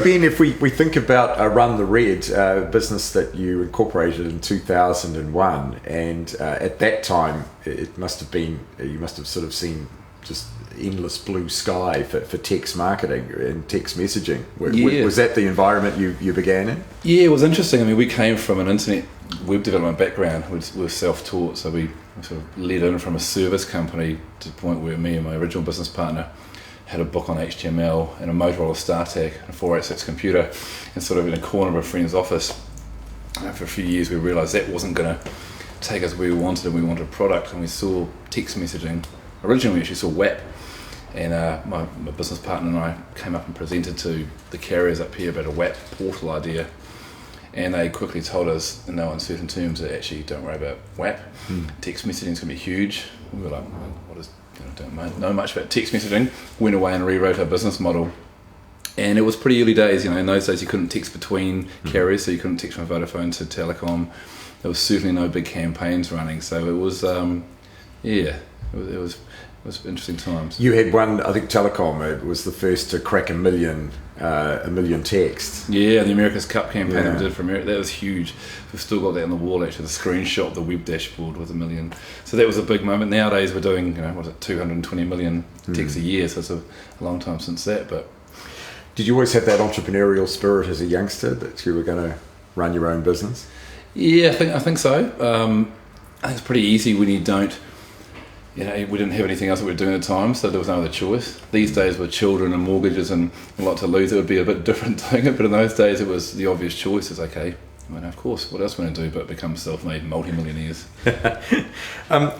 Ben, if we think about Run the Red, business that you incorporated in 2001, and at that time it must have been, you must have sort of seen just endless blue sky for text marketing and text messaging. Was that the environment you began in? Yeah, it was interesting. I mean, we came from an internet web development background. We were self-taught, so we sort of led in from a service company to the point where me and my original business partner had a book on HTML and a Motorola StarTAC and a 486 computer, and sort of in a corner of a friend's office. And for a few years we realised that wasn't going to take us where we wanted, and we wanted a product, and we saw text messaging. Originally we actually saw WAP, and my business partner and I came up and presented to the carriers up here about a WAP portal idea, and they quickly told us in no uncertain terms that actually don't worry about WAP. Text messaging is going to be huge. We were like, well, what is, don't know much about text messaging. Went away and rewrote our business model, and it was pretty early days. In those days you couldn't text between carriers, so you couldn't text from Vodafone to Telecom. There was certainly no big campaigns running, so it was it was interesting times. You had one, I think Telecom, it was the first to crack a million texts. Yeah, the America's Cup campaign that we did for America, that was huge. We've still got that on the wall, actually, the screenshot of the web dashboard with 1 million. So that was a big moment. Nowadays we're doing, 220 million texts a year, so it's a long time since that. But did you always have that entrepreneurial spirit as a youngster, that you were going to run your own business? Yeah, I think so. I think it's pretty easy when you don't, we didn't have anything else that we were doing at the time, so there was no other choice. These days with children and mortgages and a lot to lose, it would be a bit different doing it, but in those days it was the obvious choice. It's okay, of course, what else are we going to do but become self-made multi-millionaires?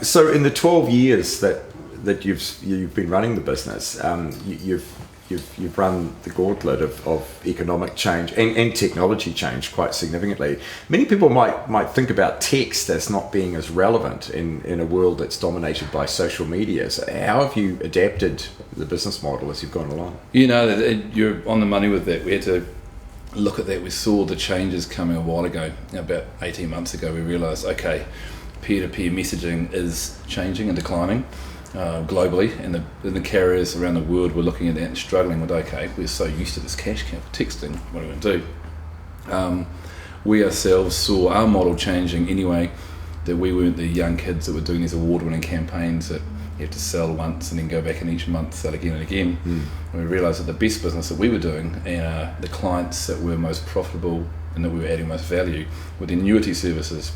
So in the 12 years that you've been running the business, you've run the gauntlet of economic change and technology change quite significantly. Many people might think about text as not being as relevant in a world that's dominated by social media. So how have you adapted the business model as you've gone along? You're on the money with that. We had to look at that. We saw the changes coming a while ago. About 18 months ago we realised, okay, peer-to-peer messaging is changing and declining globally, and the carriers around the world were looking at that and struggling with, okay, we're so used to this cash cow texting, what are we going to do? We ourselves saw our model changing anyway, that we weren't the young kids that were doing these award-winning campaigns that you have to sell once and then go back in each month, sell again and again. And we realised that the best business that we were doing, the clients that were most profitable and that we were adding most value, were the annuity services,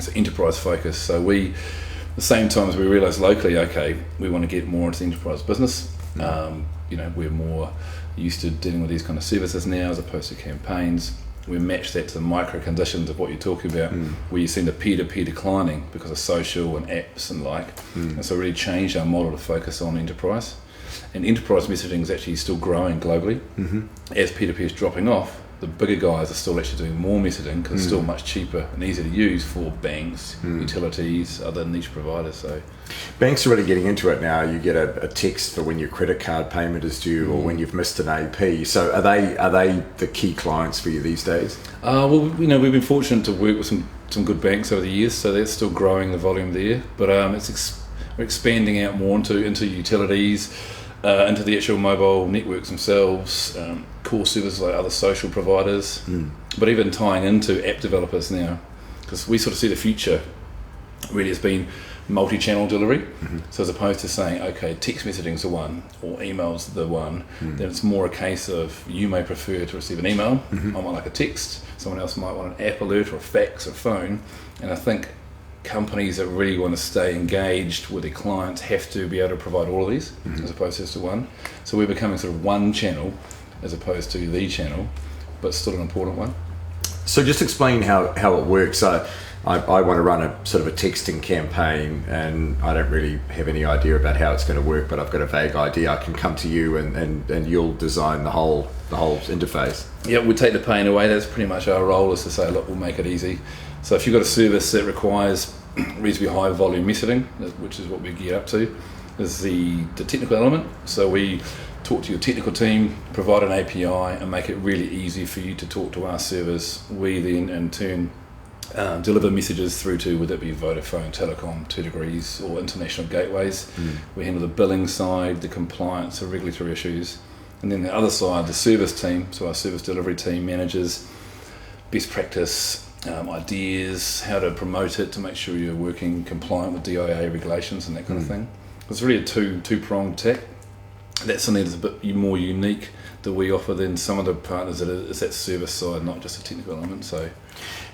so enterprise focus. So the same time as we realised locally, okay, we want to get more into the enterprise business. We're more used to dealing with these kind of services now as opposed to campaigns. We match that to the micro conditions of what you're talking about, where you're seeing the peer-to-peer declining because of social and apps and and so really changed our model to focus on enterprise. And enterprise messaging is actually still growing globally. As peer-to-peer is dropping off, the bigger guys are still actually doing more messaging because it's still much cheaper and easier to use for banks, utilities, other niche providers. So banks are really getting into it now. You get a text for when your credit card payment is due or when you've missed an AP. So are they the key clients for you these days? We've been fortunate to work with some good banks over the years, so they're still growing the volume there. But we're expanding out more into utilities, into the actual mobile networks themselves, core services like other social providers, but even tying into app developers now, because we sort of see the future really as being multi-channel delivery. So as opposed to saying, okay, text messaging's the one or email's the one, then it's more a case of you may prefer to receive an email, I might like a text, someone else might want an app alert or a fax or phone, and I think companies that really want to stay engaged with their clients have to be able to provide all of these as opposed to just one. So we're becoming sort of one channel as opposed to the channel, but still an important one. So just explain how it works. I want to run a sort of a texting campaign, and I don't really have any idea about how it's going to work, but I've got a vague idea. I can come to you and you'll design the whole interface. Yeah, we take the pain away. That's pretty much our role, is to say, look, we'll make it easy. So if you've got a service that requires reasonably high volume messaging, which is what we gear up to, is the technical element. So we talk to your technical team, provide an API and make it really easy for you to talk to our servers. We then in turn deliver messages through to, whether it be Vodafone, Telecom, 2 Degrees or international gateways. We handle the billing side, the compliance, the regulatory issues. And then the other side, the service team, so our service delivery team manages best practice, ideas, how to promote it to make sure you're working compliant with DIA regulations and that kind of thing. It's really a two-pronged attack. That's something that's a bit more unique that we offer than some of the partners. That is that service side, not just a technical element. So,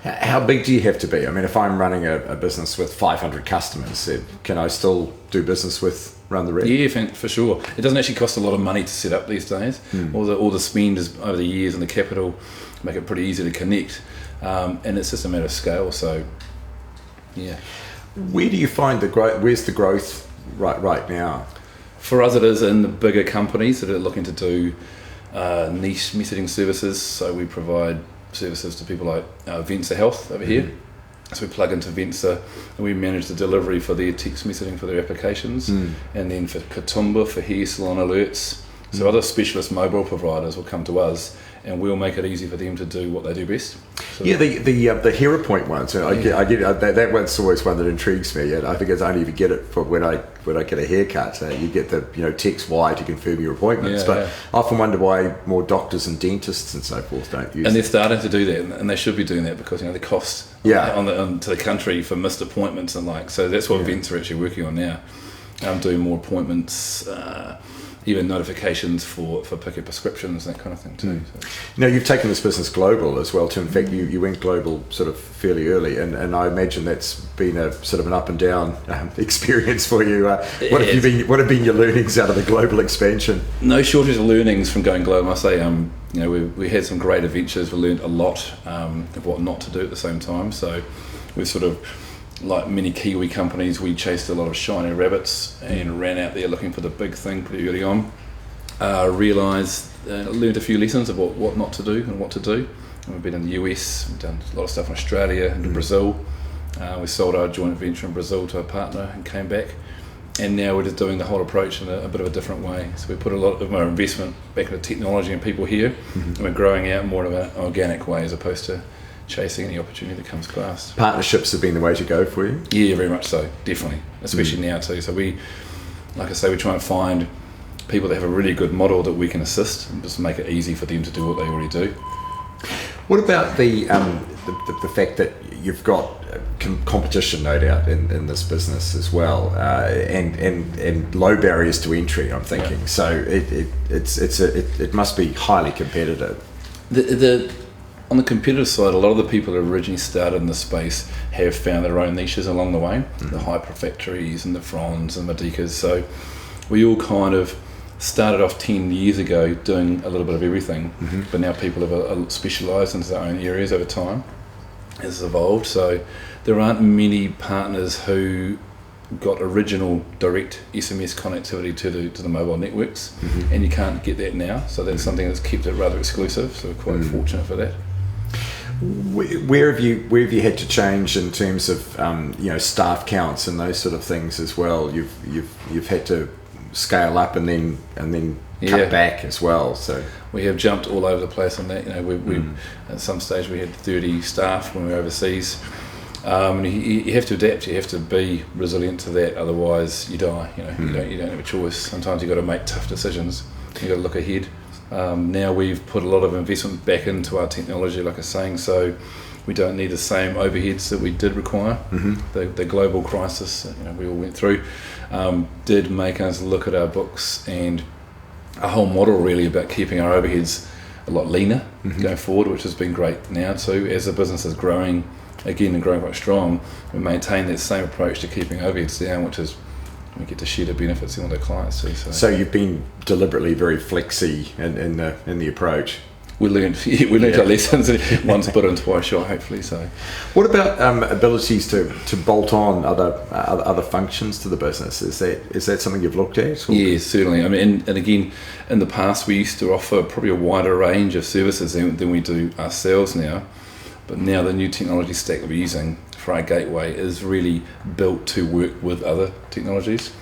how big do you have to be? I mean, if I'm running a business with 500 customers, can I still do business with Run the Red? Yeah, for sure. It doesn't actually cost a lot of money to set up these days. All the spend is over the years, and the capital make it pretty easy to connect. And it's just a matter of scale. So, yeah. Where do you find the growth? Where's the growth right now? For us, it is in the bigger companies that are looking to do niche messaging services. So we provide services to people like Vensa Health over here. So we plug into Vensa and we manage the delivery for their text messaging for their applications. And then for Katoomba, for hair salon alerts. So other specialist mobile providers will come to us and we'll make it easy for them to do what they do best. So, yeah, the Hero Point one. So I get that one's always one that intrigues me. And I think I only even get it for when I get a haircut. You get the text Y to confirm your appointments. But I often wonder why more doctors and dentists and so forth don't use. And they're starting to do that, and they should be doing that because the cost to the country for missed appointments and so that's what Vents are actually working on now. Doing more appointments. Even notifications for picking prescriptions, that kind of thing too. So. Now you've taken this business global as well too. In fact, you went global sort of fairly early, and I imagine that's been a sort of an up and down experience for you. What have been your learnings out of the global expansion? No shortage of learnings from going global. I say, we had some great adventures. We learned a lot of what not to do at the same time. So we sort of, like many Kiwi companies, we chased a lot of shiny rabbits and ran out there looking for the big thing pretty early on. Learned a few lessons of what not to do and what to do. And we've been in the US, we've done a lot of stuff in Australia and Brazil. We sold our joint venture in Brazil to a partner and came back. And now we're just doing the whole approach in a bit of a different way. So we put a lot of our investment back into technology and people here, and we're growing out more of an organic way as opposed to chasing any opportunity that comes past. Partnerships have been the way to go for you? Yeah, very much so, definitely, especially now too. So we try and find people that have a really good model that we can assist and just make it easy for them to do what they already do. What about the fact that you've got competition, no doubt, in this business as well, and low barriers to entry, I'm thinking. Yeah. So it must be highly competitive. On the competitive side, a lot of the people who originally started in the space have found their own niches along the way, the Hyper Factories and the Frons and Medikas. So we all kind of started off 10 years ago doing a little bit of everything, but now people have specialised into their own areas over time. It's evolved, so there aren't many partners who got original direct SMS connectivity to the mobile networks, and you can't get that now. So that's something that's kept it rather exclusive. So we're quite fortunate for that. Where have you had to change in terms of staff counts and those sort of things as well? You've had to scale up and then cut back as well. So we have jumped all over the place on that. We at some stage we had 30 staff when we were overseas. And you have to adapt. You have to be resilient to that. Otherwise, you die. You don't have a choice. Sometimes you've got to make tough decisions. You've got to look ahead. Now we've put a lot of investment back into our technology, like I was saying, so we don't need the same overheads that we did require. The global crisis we all went through did make us look at our books and a whole model really about keeping our overheads a lot leaner going forward, which has been great now too. As the business is growing again and growing quite strong, we maintain that same approach to keeping overheads down, which is we get to share the benefits in with our clients too. So you've been deliberately very flexy in the approach. We learned our lessons. Once put and twice shot, hopefully. So, what about abilities to bolt on other functions to the business? Is that something you've looked at? Or? Yeah, certainly. I mean, and again, in the past we used to offer probably a wider range of services than we do ourselves now. But now the new technology stack that we're using for our gateway is really built to work with other technologies,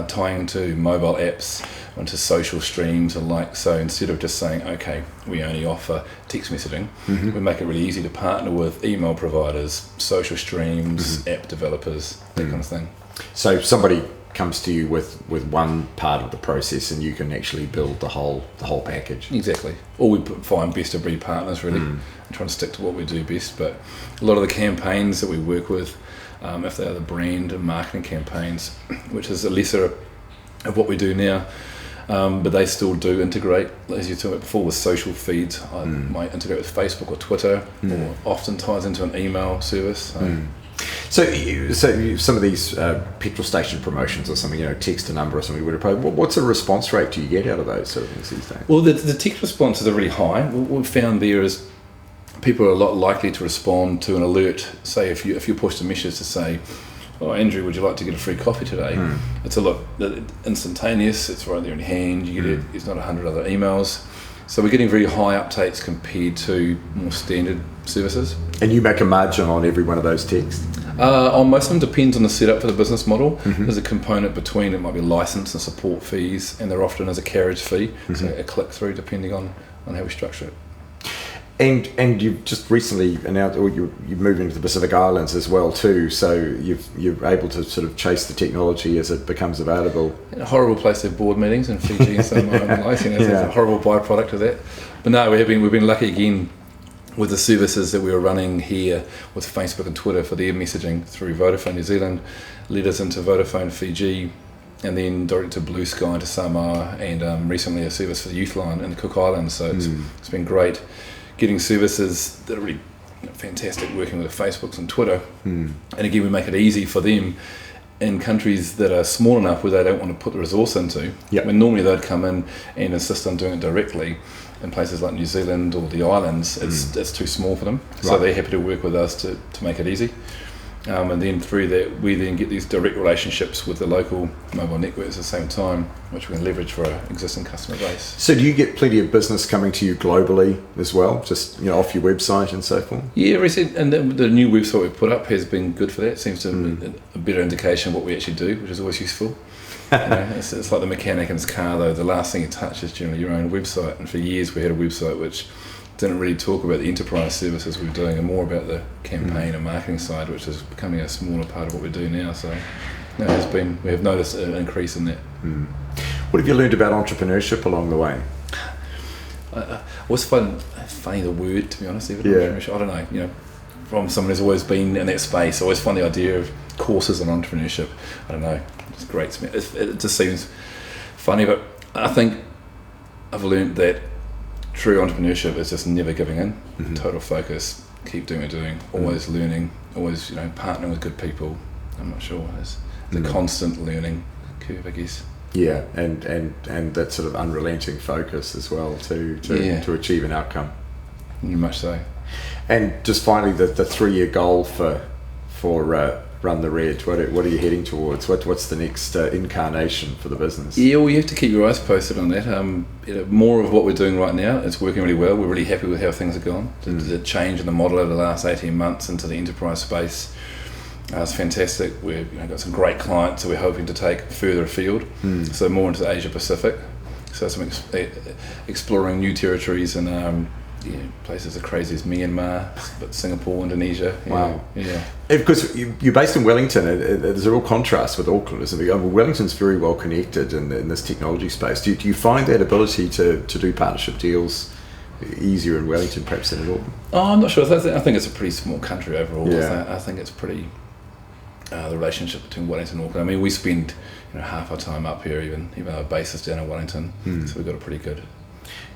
tying into mobile apps, into social streams and so instead of just saying, okay, we only offer text messaging, we make it really easy to partner with email providers, social streams, app developers, that kind of thing. So somebody comes to you with one part of the process, and you can actually build the whole package. Exactly. Or we find best of breed partners really, and try and stick to what we do best. But a lot of the campaigns that we work with, if they are the brand and marketing campaigns, which is a lesser of what we do now, but they still do integrate, as you talked about before, with social feeds. I might integrate with Facebook or Twitter, or often ties into an email service. So some of these petrol station promotions or something, text a number or something, what's the response rate do you get out of those sort of things these days? Well, the text responses are really high. What we've found there is people are a lot likely to respond to an alert. Say if you pushed a message to say, "Oh, Andrew, would you like to get a free coffee today?" It's a lot instantaneous. It's right there in your hand. You get it. It's not 100 other emails. So we're getting very high uptakes compared to more standard services. And you make a margin on every one of those texts? On most of them, depends on the setup for the business model. There's a component between, it might be license and support fees, and there often is a carriage fee, so a click through depending on how we structure it. And you've just recently announced, or you're moving to the Pacific Islands as well too. So you're able to sort of chase the technology as it becomes available. A horrible place to have board meetings in Fiji and some life. It's a horrible byproduct of that. But no, we've been lucky again with the services that we were running here with Facebook and Twitter for their messaging through Vodafone New Zealand, led us into Vodafone Fiji, and then direct to Blue Sky to Samoa, and recently a service for the Youth Line in the Cook Islands. So it's been great getting services that are really fantastic working with Facebooks and Twitter. And again, we make it easy for them in countries that are small enough where they don't want to put the resource into. When normally they'd come in and insist on doing it directly. In places like New Zealand or the islands, it's too small for them. So they're happy to work with us to make it easy. And then through that, we then get these direct relationships with the local mobile networks at the same time, which we can leverage for our existing customer base. So do you get plenty of business coming to you globally as well, just off your website and so forth? Yeah, and the new website we put up has been good for that. It seems to be a better indication of what we actually do, which is always useful. It's like the mechanic in his car though. The last thing you touch is generally your own website, and for years we had a website which didn't really talk about the enterprise services we were doing and more about the campaign and marketing side, which is becoming a smaller part of what we do now. So we have noticed an increase in that. What have you learned about entrepreneurship along the way? I always find funny the word, to be honest. Entrepreneurship. I don't know, from someone who's always been in that space, I always find the idea of courses on entrepreneurship, I don't know, it's great to me. It just seems funny, but I think I've learned that true entrepreneurship is just never giving in, total focus, keep doing what you're doing, always learning, always partnering with good people. I'm not sure, it's a constant learning curve, I guess. Yeah, and that sort of unrelenting focus as well to achieve an outcome. Much so. And just finally, the 3-year goal for Run the Red, what are you heading towards? What's the next incarnation for the business? Yeah, well, you have to keep your eyes posted on that. More of what we're doing right now, it's working really well. We're really happy with how things have gone. The change in the model over the last 18 months into the enterprise space is fantastic. We've got some great clients that we're hoping to take further afield, so more into the Asia Pacific. So some exploring new territories and places as crazy as Myanmar, but Singapore, Indonesia. Wow. Yeah. Because you're based in Wellington, there's a real contrast with Auckland, isn't there? Wellington's very well connected in this technology space. Do you find that ability to do partnership deals easier in Wellington perhaps than in Auckland? Oh, I'm not sure. I think it's a pretty small country overall. I think it's pretty... the relationship between Wellington and Auckland. I mean, we spend half our time up here, even our base is down in Wellington, so we've got a pretty good...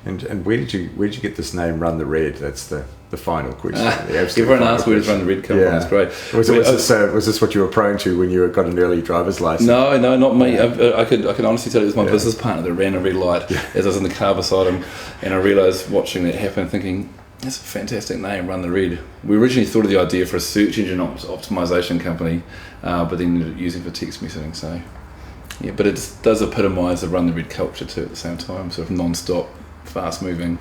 And where did you get this name, Run the Red? That's the final question. Everyone asks where does Run the Red come from. It's great. Was this what you were prone to when you got an early driver's license? No, not me. I could honestly tell you it was my business partner that ran a red light as I was in the car beside him, and I realised watching that happen, thinking, that's a fantastic name, Run the Red. We originally thought of the idea for a search engine optimization company, but then ended up using it for text messaging. So, but it does epitomise the Run the Red culture too at the same time, sort of non-stop, fast-moving,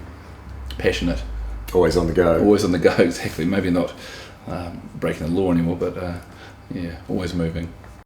passionate. Always on the go. Always on the go, exactly. Maybe not breaking the law anymore, but always moving.